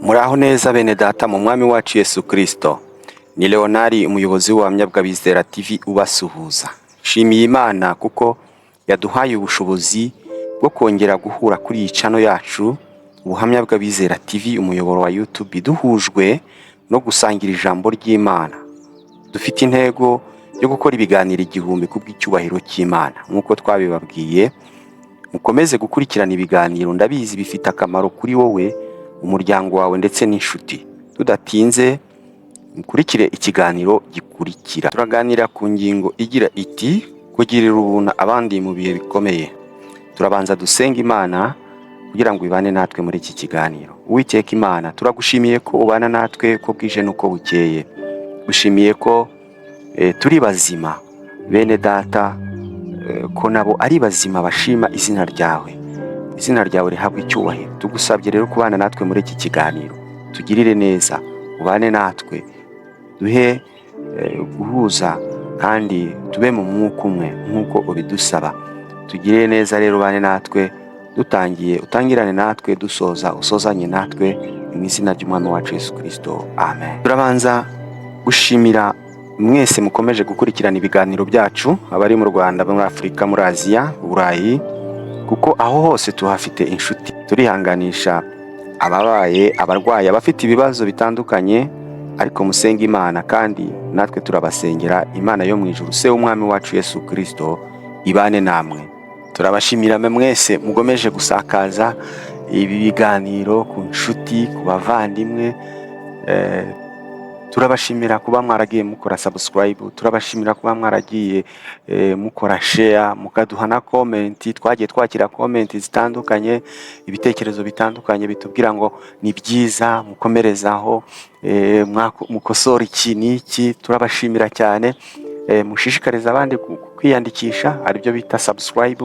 Muraho neza bene data mu mwami wacu Yesu Kristo. Ni Leonari umuyobozi w'ubuhamya bw'Abizera TV ubasuhuza. Nshimiye Imana kuko yaduhaye ubushobozi bwo kongera guhura kuri iyi channel yacu ubuhamya bw'Abizera TV, umuyoboro wa YouTube, duhujwe no gusangira ijambo ry'Imana. Dufite intego yo gukora ibiganiro igihumbi kubw'icyubahiro cy'Imana. Nk'uko twabibabwiye, mukomeze gukurikirana ibiganiro, ndabizi bifite akamaro kuri wowe, umuryango wawe ndetse n'inshuti. Tudatinze mukurikire ikiganiro gikurikira. Turaganira ku ngingo igira iti kugirira ubuntu abandi mu bihe bikomeye. Turabanza dusenga Imana kugira ngo ibane natwe muri iki kiganiro. Uwiteka Imana, turagushimiye ko ubana natwe ko bwije nuko bukeye. Gushimiye ko turi bazima bene data, ko nabo ari bazima bashima izina ryawe. Izina ryawe rihabwa icyubahiro. Tugusabye rero kubana natwe muri iki kiganiro. Tugirire neza, ubane natwe, duhe guhuza kandi tube mu mwuka umwe nk'uko ubidusaba. Tugirire neza rero, ubane natwe, dutangiye utangirane natwe, dusoza usozanye natwe, mu izina ry'umwami wacu Yesu Kristo, amen. Turabanza gushimira mwese mukomeje gukurikirana ibiganiro byacu, abari mu Rwanda, muri Afurika, muri Aziya, Burayi, kuko aho hose tuhafite inshuti. Turihanganisha ababaye, abarwayi, abafite ibibazo bitandukanye, ariko musenga Imana kandi natwe turabasengera. Imana yo mu ijuru, se umwami wacu Yesu Kristo, ibane namwe. Turabashimira mwese mugomeje gusakaza ibi biganiro ku nshuti, ku bavandimwe. Turabashimira kuba mwaragiye mukora subscribe, turabashimira kuba mwaragiye mukora share, mukaduha na comment. Twagiye twakira comment zitandukanye, ibitekerezo bitandukanye bitubwira ngo ni byiza, mukomerezaho, mukosora iki n'iki. Turabashimira cyane. Mushishikariza abandi kwiyandikisha, aribyo bita subscribe.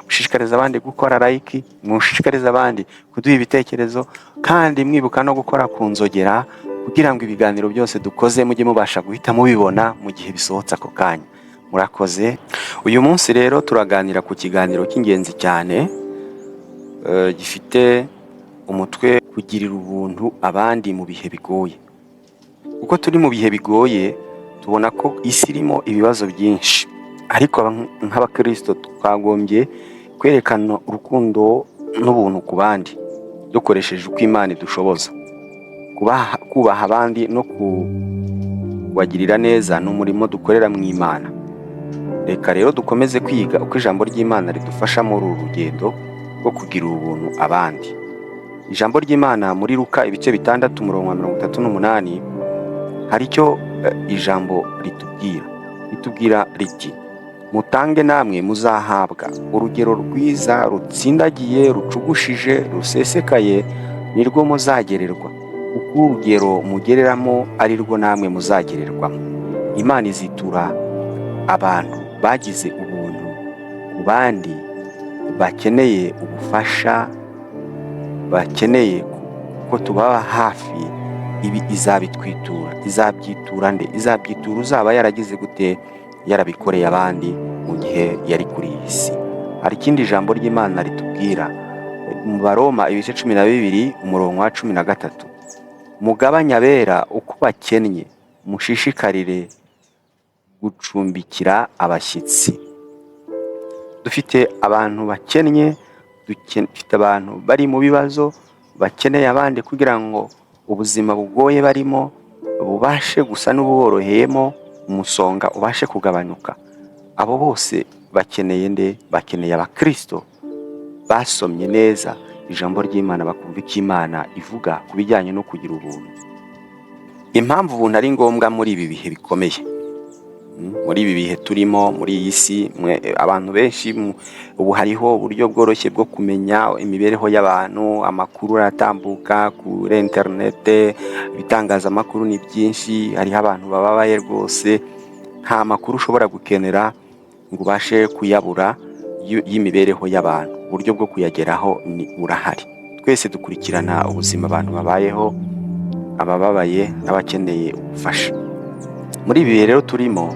Mushishikariza abandi gukora like, mushishikariza abandi kuduha ibitekerezo, kandi mwibuka no gukora ku nzogera kugira ngo ibiganiro byose dukoze mujye mubasha guhita mubibona mu gihe bisohotse ako kanya. Murakoze. Uyu munsi rero turaganira ku kiganiro cy'ingenzi cyane, gifite umutwe kugirira ubuntu abandi mu bihe bigoye. Uko turi mu bihe bigoye, tubona ko isi irimo ibibazo byinshi, ariko nk'abakristo twagombye kwerekana urukundo n'ubuntu ku bandi dukoresheje uko Imana idushoboza. Kubaha abandi no kubagirira neza ni umurimo dukorera mu Imana. Reka rero dukomeze kwiga uko ijambo ry'Imana ridufasha muri uru rugendo rwo kugira ubuntu abandi. Ijambo ry'Imana muri Luka ibice 6 umurongo wa 38 hari icyo ijambo ritubwira riti, mutange namwe muzahabwa, urugero rwiza rutsindagiye, rucugushije, rusesekaye, nirwo muzagererwa. Uko urugero mugereramo ari rwo namwe muzagererwamo. Imana izitura abantu bagize ubuntu ku bandi, bakeneye ubufasha, bakeneye ko tubaba hafi. Ibi izabitwitura. Izabyitura nde? Izabyitura uzaba yaragize gute? Yarabikoreye abandi mu gihe yari kuri iyi si. Hari ikindi jambo ry'Imana ritubwira mu Baroma ibice 12 umurongo wa 13, mugabanya abera uko bakennye, mushishikarire gucumbikira abashyitsi. Dufite abantu bakennye, dufite abantu bari mu bibazo, bakeneye abandi kugira ngo ubuzima bugoye barimo bubashe gusa n'ububoroheyemo, umusonga ubashe kugabanuka. Abo bose bakeneye nde? Bakeneye abakristo basomye neza ijambo ry'Imana, bakumva icyo Imana ivuga ku bijyanye no kugira ubuntu. Impamvu ubuntu ari ngombwa muri ibi bihe bikomeye, muri ibi bihe turimo, muri iyi si, abantu benshi ubu hariho uburyo bworoshye bwo kumenya imibereho y'abantu. Amakuru aratambuka kuri internet, ibitangazamakuru ni byinshi. Hariho abantu bababaye rwose, nta makuru ushobora gukenera ngo ubashe kuyabura y'imibereho y'abantu. Uburyo bwo kuyageraho ni urahari. Twese dukurikirana ubuzima abantu babayeho, abababaye n'abakeneye ubufasha. Muri ibi bihe rero turimo,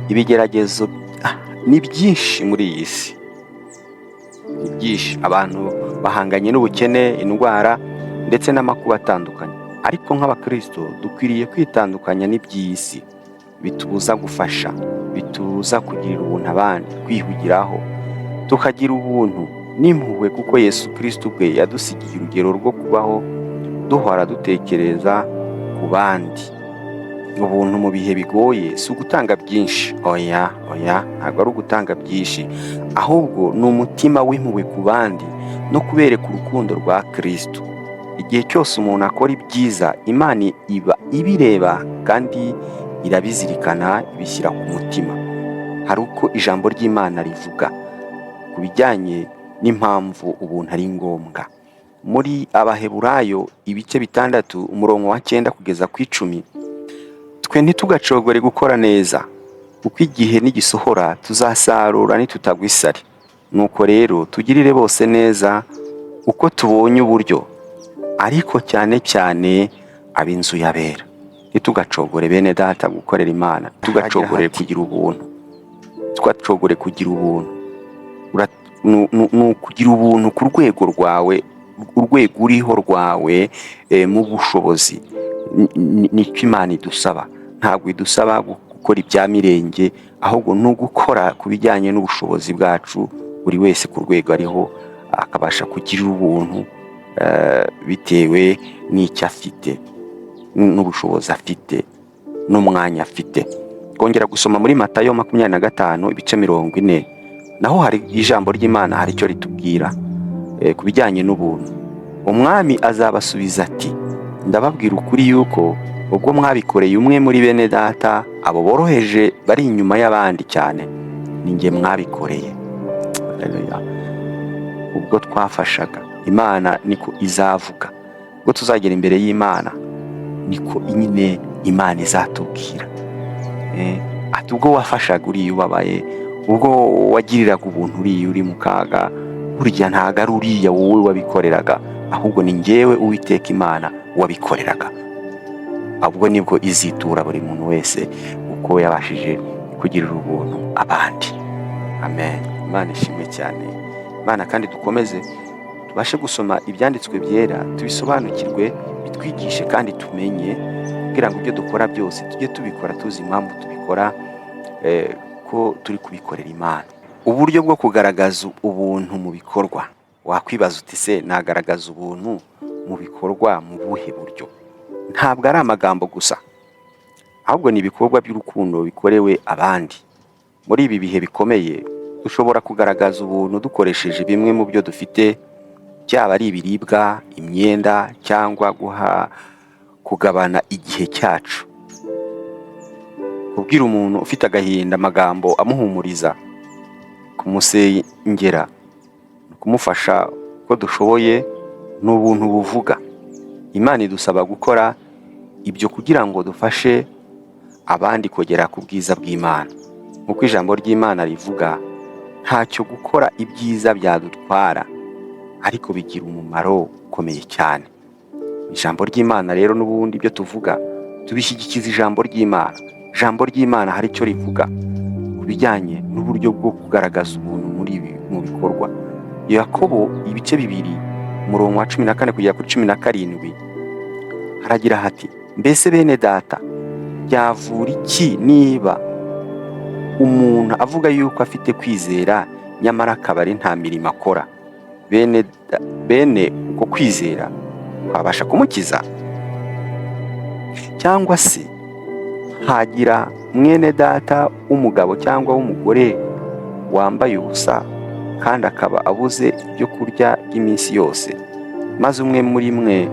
ibigeragezo ni byinshi muri iyi si, ni byinshi. Abantu bahanganye n'ubukene, indwara, ndetse n'amakuba atandukanye. Ariko nk'abakristo dukwiriye kwitandukanya n'iby'isi bitubuza gufasha, bitubuza kugirira ubuntu abandi, kwihugiraho, tukagira ubuntu n'impuhwe, kuko Yesu Kristo ubwe yadusigiye urugero rwo kubaho duhora dutekereza ku bandi. Ubuntu mu bihe bigoye si ugutanga byinshi, oya, ntabwo ari ugutanga byinshi, ahubwo ni umutima w'impuhwe ku bandi no kubereka urukundo rwa Kristo. Igihe cyose umuntu akora ibyiza, Imana iba ibireba kandi irabizirikana, ibishyira ku mutima. Hari uko ijambo ry'Imana rivuga ku bijyanye n'impamvu ubuntu ari ngombwa. Muri Abaheburayo ibice 6 umurongo wa 9 kugeza ku 10, twe ntitugacogore gukora neza, kuko igihe nigisohora tuzasarura nitutagwa isari. Nuko rero tugirire bose neza uko tubonye uburyo, ariko cyane cyane ab'inzu y'abera. Ntitugacogore bene data gukorera Imana, tugacogore kugira ubuntu. Twacogore kugira ubuntu. Kugira ubuntu ku rwego rwawe, urwego uriho rwawe mu bushobozi. Nicyo Imana idusaba. Ntabwo idusaba gukora ibya mirenge, ahubwo ni ugukora ku bijyanye n'ubushobozi bwacu, buri wese ku rwego ariho akabasha kugira ubuntu bitewe n'icyo afite, n'ubushobozi afite, n'umwanya afite. Kongera gusoma muri Matayo 25 ibice 40, naho hari ijambo ry'Imana hari icyo ritubwira ku bijyanye n'ubuntu. Umwami azabasubiza ati, ndababwira ukuri yuko ubwo mwabikoreye umwe muri bene data abo boroheje bari inyuma y'abandi cyane, ni njye mwabikoreye. Ubwo twafashaga Imana niko izavuga. Ubwo tuzagera imbere y'Imana niko nyine Imana izatubwira. Ati ubwo wafashaga uriya ubabaye, ubwo wagiriraga ubuntu uriya uri mu kaga, burya ntago ari uriya wowe wabikoreraga, ahubwo ni njyewe Uwiteka Imana wabikoreraga. Ubwo nibwo izitura buri muntu wese uko yabashije kugirira ubuntu abandi. Amen. Imana ishimwe cyane. Imana kandi dukomeze tubashe gusoma ibyanditswe byera, tubisobanukirwe, bitwigishe kandi tumenye, kugira ngo ibyo dukora byose tujye tubikora tuzi impamvu tubikora, ko turi kubikorera Imana. Uburyo bwo kugaragaza ubuntu mu bikorwa. Wakwibaza uti se nagaragaza ubuntu mu bikorwa mu buhe buryo? Ntabwo ari amagambo gusa, ahubwo ni ibikorwa by'urukundo bikorewe abandi. Muri ibi bihe bikomeye dushobora kugaragaza ubuntu dukoresheje bimwe mu byo dufite, byaba ari ibiribwa, imyenda, cyangwa kugabana igihe cyacu. Kubwira umuntu ufite agahinda amagambo amuhumuriza, kumusengera, kumufasha ko dushoboye, n'ubuntu buvuga. Imana idusaba gukora ibyo kugira ngo dufashe abandi kugera ku bwiza bw'Imana. Nk'uko ijambo ry'Imana rivuga, ntacyo gukora ibyiza byadutwara, ariko bigira umumaro ukomeye cyane. Ijambo ry'Imana rero n'ubundi ibyo tuvuga tubishyigikiza ijambo ry'Imana. Ijambo ry'Imana hari icyo rivuga ku bijyanye n'uburyo bwo kugaragaza ubuntu mu bikorwa. Yakobo ibice 2 umurongo wa 14 kugera kuri 17 haragira hati, mbese bene data, byavura iki niba umuntu avuga yuko afite kwizera nyamara akaba ari nta mirimo akora? Bene uko kwizera kwabasha kumukiza? Cyangwa se hagira mwene data w'umugabo cyangwa w'umugore wambaye ubusa kandi akaba abuze ibyo kurya by'iminsi yose, maze umwe muri mwe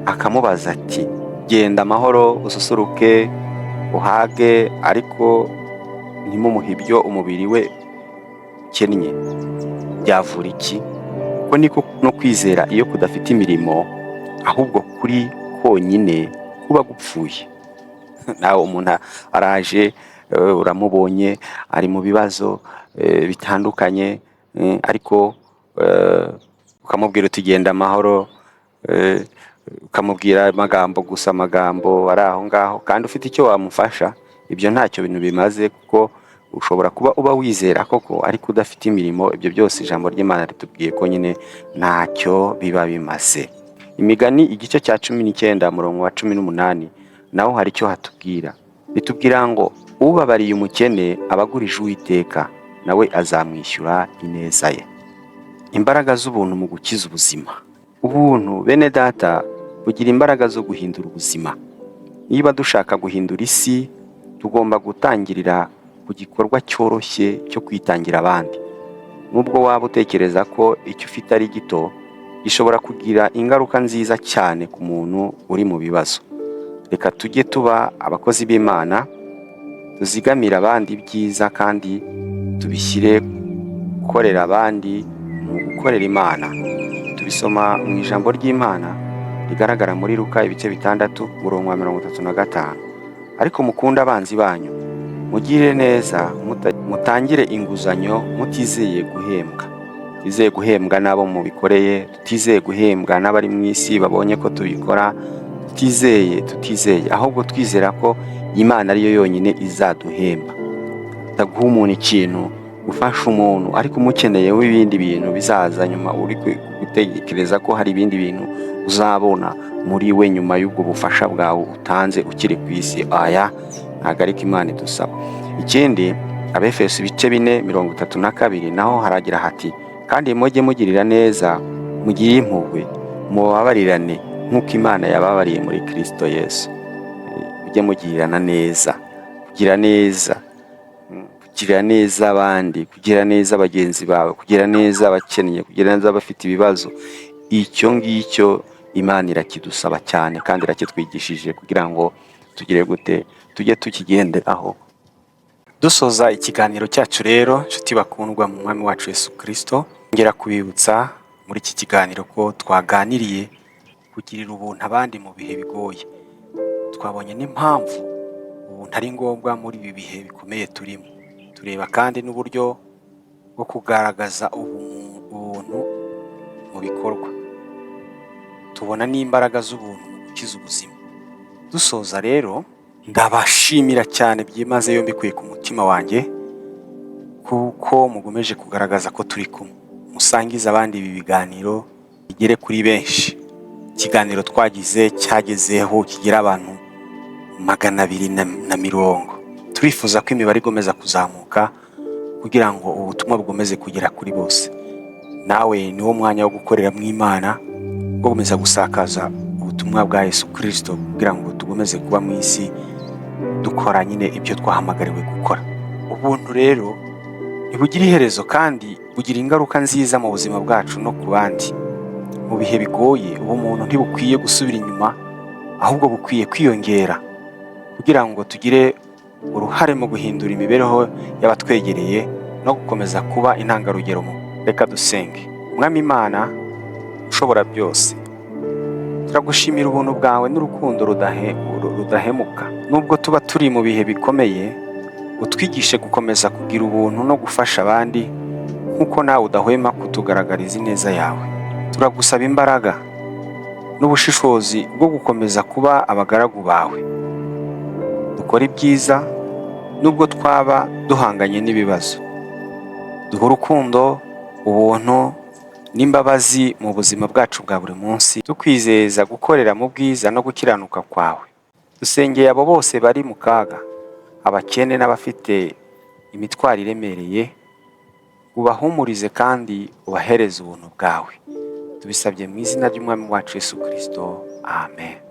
akamubaza ati, genda amahoro ususuruke uhage, ariko ntimumuhe ibyo umubiri we ukennye? Byavura iki? Ko niko no kwizera iyo kudafite imirimo, ahubwo kuri konyine kuba gupfuye. Nawe umuntu araje, uramubonye ari mu bibazo bitandukanye, ariko ukamubwira uti genda amahoro, ukamubwira amagambo gusa, amagambo ari aho ngaho, kandi ufite icyo wamufasha. Ibyo ntacyo bintu bimaze, kuko ushobora kuba uba wizera koko ariko udafite imirimo. Ibyo byose ijambo ry'Imana ritubwiye ko nyine ntacyo biba bimaze. Imigani igice cya 19 murongo wa 18 naho hari icyo hatubwira. Bitubwira ngo ubabariye umukene abagurije Uwiteka nawe azamwishyura ineza ye. Imbaraga z'ubuntu mu gukiza ubuzima. Ubuntu bene data bugira imbaraga zo guhindura ubuzima. Niba dushaka guhindura isi, tugomba gutangirira ku gikorwa cyoroshye cyo kwitangira abandi. Nubwo waba utekereza ko icyo ufite ari gito, gishobora kugira ingaruka nziza cyane ku muntu uri mu bibazo. Reka tujye tuba abakozi b'Imana, tuzigamira abandi ibyiza kandi tubishyire gukorera abandi mu gukorera Imana. Tubisoma mu ijambo ry'Imana rigaragara muri Luka ibice 6 murongo wa 35. Ariko mukunde abanzi banyu, mugire neza, mutangire inguzanyo mutizeye guhembwa. Tutizeye guhembwa n'abo mubikoreye, tutizeye guhembwa n'abari mu isi babonye ko tubikora, tutizeye ahubwo twizera ko Imana ariyo yonyine izaduhemba. Utaguha umuntu ikintu, ufasha umuntu ariko umukeneye w'ibindi bintu bizaza nyuma, uri gutekereza ko hari ibindi bintu uzabona muri we nyuma y'ubwo bufasha bwawe utanze ukiri ku isi. Aya ntabwo ariko Imana idusaba. Ikindi, Abefeso ibice 4:32 naho haragira hati, kandi mujye mugirira neza, mugire impuhwe, mubabarirane nk'uko Imana yababariye muri Kristo Yesu. Mujye mugirirana neza, kugira neza abandi, kugira neza bagenzi bawe, kugira neza abakennye, kugira neza abafite ibibazo. Icyo ngicyo Imana irakidusaba cyane kandi irakitwigishije kugira ngo tugire gute, tujye tukigenderaho. Dusoza ikiganiro cyacu rero, nshuti bakundwa mu Mwami wacu Yesu Kristo, ngera kubibutsa muri iki kiganiro ko twaganiriye kugirira ubuntu abandi mu bihe bigoye. Twabonye n'impamvu ubuntu ari ngombwa muri ibi bihe bikomeye turimo. Tureba kandi n'uburyo bwo kugaragaza ubuntu mu bikorwa. Tubona n'imbaraga z'ubuntu mu gukiza ubuzima. Dusoza rero, ndabashimira cyane byimazeyo mbikuye ku mutima wanjye kuko mugomeje kugaragaza ko turi kumwe. Musangiza abandi ibi biganiro bigere kuri benshi. Ikiganiro twagize cyagezeho kigira abantu 240. Turifuza ko imibare igomeza kuzamuka kugira ngo ubutumwa bugomeze kugera kuri bose. Nawe niwo mwanya wo gukorera mu Imana, gukomeza gusakaza ubutumwa bwa Yesu Kristo kugira ngo tugomeze kuba mu isi dukora nyine ibyo twahamagariwe gukora. Ubuntu rero ntibugira iherezo kandi bugira ingaruka nziza mu buzima bwacu no ku bandi. Mu bihe bigoye, ubumuntu ntibukwiye gusubira inyuma, ahubwo bukwiye kwiyongera kugira ngo tugire uruhare mu guhindura imibereho y'abatwegereye no gukomeza kuba intangarugero mu. Reka dusenge. Mwami Imana ushobora byose, turagushimira ubuntu bwawe n'urukundo rudahemuka. Nubwo tuba turi mu bihe bikomeye, utwigishe gukomeza kugira ubuntu no gufasha abandi nk'uko nawe udahwema kutugaragariza ineza yawe. Turagusaba imbaraga n'ubushishozi bwo gukomeza kuba abagaragu bawe, dukora ibyiza nubwo twaba duhanganye n'ibibazo. Duha urukundo, ubuntu n'imbabazi mu buzima bwacu bwa buri munsi, tukwizeza gukorera mu bwiza no gukiranuka kwawe. Dusengeye abo bose bari mu kaga, abakene n'abafite imitwaro iremereye, ubahumurize kandi ubahereze ubuntu bwawe. Tubisabye mu izina ry'Umwami wacu Yesu Kristo. Amen.